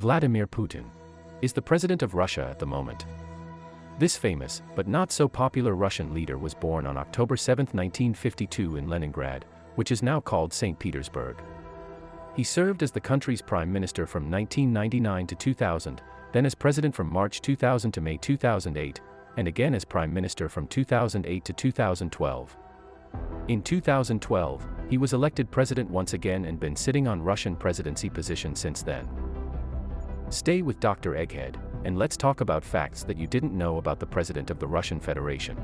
Vladimir Putin is the president of Russia at the moment. This famous, but not so popular Russian leader was born on October 7, 1952 in Leningrad, which is now called St. Petersburg. He served as the country's prime minister from 1999 to 2000, then as president from March 2000 to May 2008, and again as prime minister from 2008 to 2012. In 2012, he was elected president once again and been sitting on Russian presidency position since then. Stay with Dr. Egghead, and let's talk about facts that you didn't know about the President of the Russian Federation.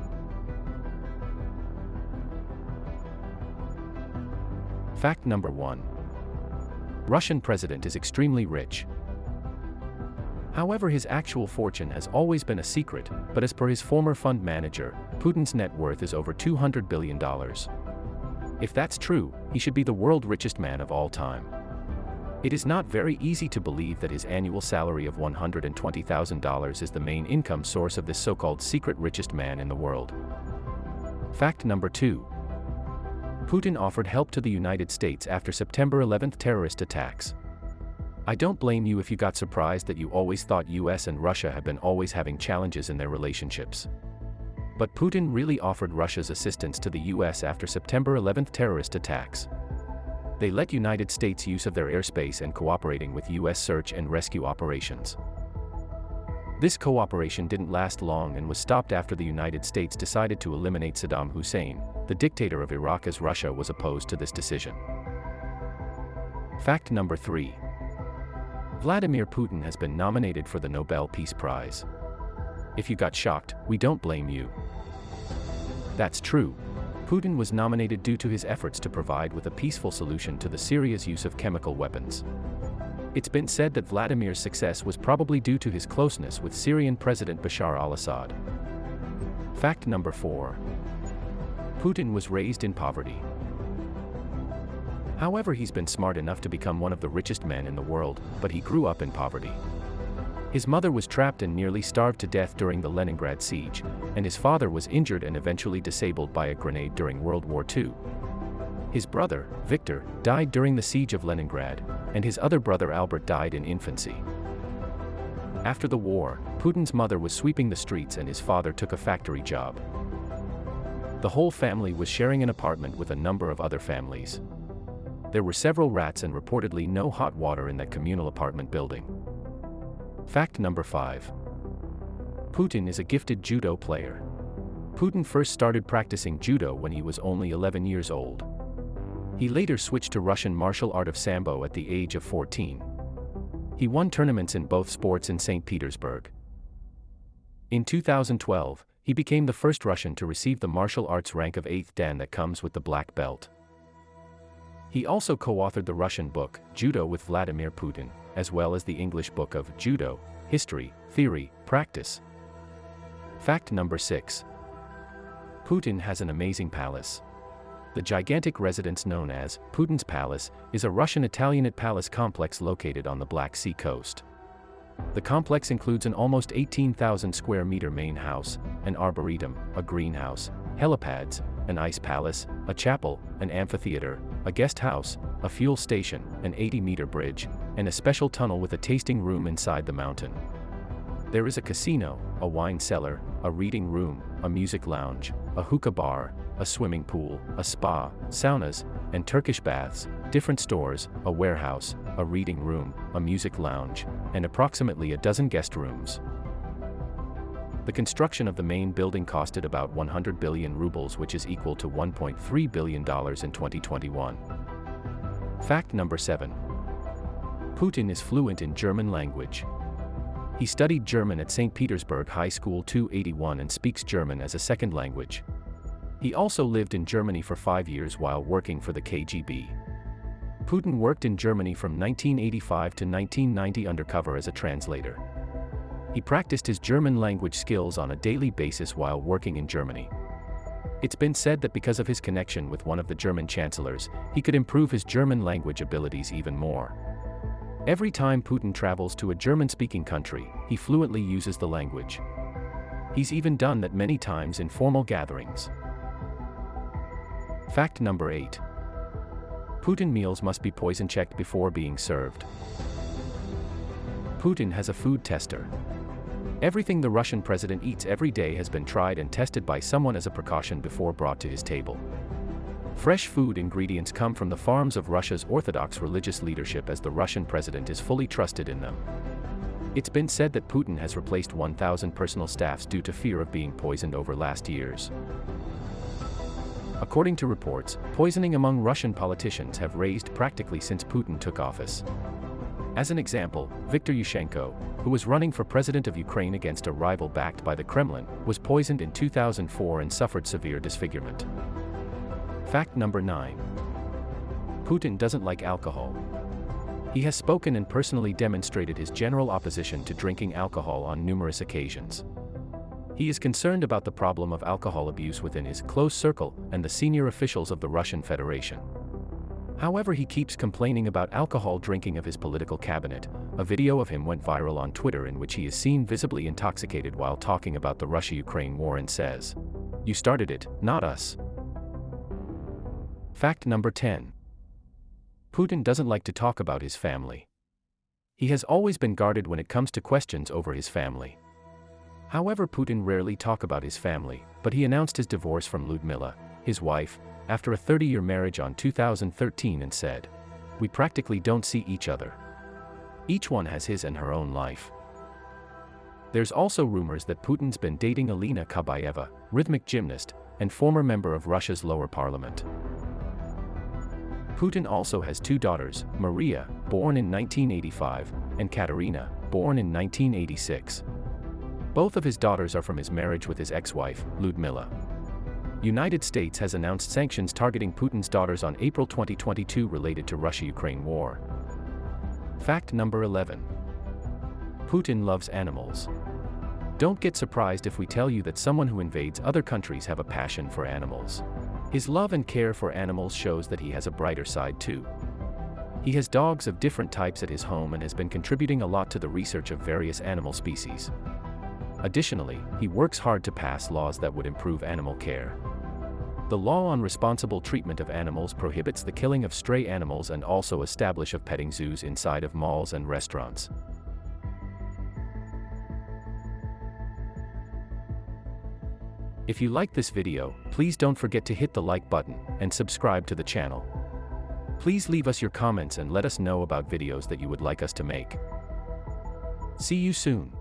Fact number 1. Russian president is extremely rich. However, his actual fortune has always been a secret, but as per his former fund manager, Putin's net worth is over $200 billion. If that's true, he should be the world's richest man of all time. It is not very easy to believe that his annual salary of $120,000 is the main income source of this so-called secret richest man in the world. Fact number 2. Putin offered help to the United States after September 11 terrorist attacks. I don't blame you if you got surprised that you always thought US and Russia have been always having challenges in their relationships. But Putin really offered Russia's assistance to the US after September 11 terrorist attacks. They let United States use of their airspace and cooperating with US search and rescue operations. This cooperation didn't last long and was stopped after the United States decided to eliminate Saddam Hussein, the dictator of Iraq, as Russia was opposed to this decision. Fact number 3. Vladimir Putin has been nominated for the Nobel Peace Prize. If you got shocked, we don't blame you. That's true. Putin was nominated due to his efforts to provide with a peaceful solution to the Syria's use of chemical weapons. It's been said that Vladimir's success was probably due to his closeness with Syrian President Bashar al-Assad. Fact number 4. Putin was raised in poverty. However, he's been smart enough to become one of the richest men in the world, but he grew up in poverty. His mother was trapped and nearly starved to death during the Leningrad siege, and his father was injured and eventually disabled by a grenade during World War II. His brother, Victor, died during the siege of Leningrad, and his other brother Albert died in infancy. After the war, Putin's mother was sweeping the streets and his father took a factory job. The whole family was sharing an apartment with a number of other families. There were several rats and reportedly no hot water in that communal apartment building. Fact number 5. Putin is a gifted judo player. Putin first started practicing judo when he was only 11 years old. He later switched to Russian martial art of Sambo at the age of 14. He won tournaments in both sports in St. Petersburg. In 2012, he became the first Russian to receive the martial arts rank of 8th Dan that comes with the black belt. He also co-authored the Russian book, Judo with Vladimir Putin, as well as the English book of Judo, History, Theory, Practice. Fact number 6. Putin has an amazing palace. The gigantic residence known as Putin's Palace is a Russian Italianate palace complex located on the Black Sea coast. The complex includes an almost 18,000 square meter main house, an arboretum, a greenhouse, helipads, an ice palace, a chapel, an amphitheater, a guest house, a fuel station, an 80-meter bridge, and a special tunnel with a tasting room inside the mountain. There is a casino, a wine cellar, a reading room, a music lounge, a hookah bar, a swimming pool, a spa, saunas, and Turkish baths, different stores, a warehouse, a reading room, a music lounge, and approximately a dozen guest rooms. The construction of the main building costed about 100 billion rubles, which is equal to $1.3 billion in 2021. Fact number 7. Putin is fluent in German language. He studied German at St. Petersburg High School 281 and speaks German as a second language. He also lived in Germany for 5 years while working for the KGB. Putin worked in Germany from 1985 to 1990 undercover as a translator. He practiced his German language skills on a daily basis while working in Germany. It's been said that because of his connection with one of the German chancellors, he could improve his German language abilities even more. Every time Putin travels to a German-speaking country, he fluently uses the language. He's even done that many times in formal gatherings. Fact number 8. Putin meals must be poison checked before being served. Putin has a food tester. Everything the Russian president eats every day has been tried and tested by someone as a precaution before brought to his table. Fresh food ingredients come from the farms of Russia's Orthodox religious leadership, as the Russian president is fully trusted in them. It's been said that Putin has replaced 1,000 personal staffs due to fear of being poisoned over last years. According to reports, poisoning among Russian politicians have raised practically since Putin took office. As an example, Viktor Yushchenko, who was running for president of Ukraine against a rival backed by the Kremlin, was poisoned in 2004 and suffered severe disfigurement. Fact number 9. Putin doesn't like alcohol. He has spoken and personally demonstrated his general opposition to drinking alcohol on numerous occasions. He is concerned about the problem of alcohol abuse within his close circle and the senior officials of the Russian Federation. However, he keeps complaining about alcohol drinking of his political cabinet. A video of him went viral on Twitter in which he is seen visibly intoxicated while talking about the Russia-Ukraine war and says, "You started it, not us." Fact number 10. Putin doesn't like to talk about his family. He has always been guarded when it comes to questions over his family. However, Putin rarely talks about his family, but he announced his divorce from Lyudmila, his wife, after a 30-year marriage on 2013 and said, "We practically don't see each other. Each one has his and her own life." There's also rumors that Putin's been dating Alina Kabayeva, rhythmic gymnast, and former member of Russia's lower parliament. Putin also has two daughters, Maria, born in 1985, and Katerina, born in 1986. Both of his daughters are from his marriage with his ex-wife, Lyudmila. United States has announced sanctions targeting Putin's daughters on April 2022 related to Russia-Ukraine war. Fact number 11. Putin loves animals. Don't get surprised if we tell you that someone who invades other countries have a passion for animals. His love and care for animals shows that he has a brighter side too. He has dogs of different types at his home and has been contributing a lot to the research of various animal species. Additionally, he works hard to pass laws that would improve animal care. The law on responsible treatment of animals prohibits the killing of stray animals and also establish of petting zoos inside of malls and restaurants. If you like this video, please don't forget to hit the like button and subscribe to the channel. Please leave us your comments and let us know about videos that you would like us to make. See you soon.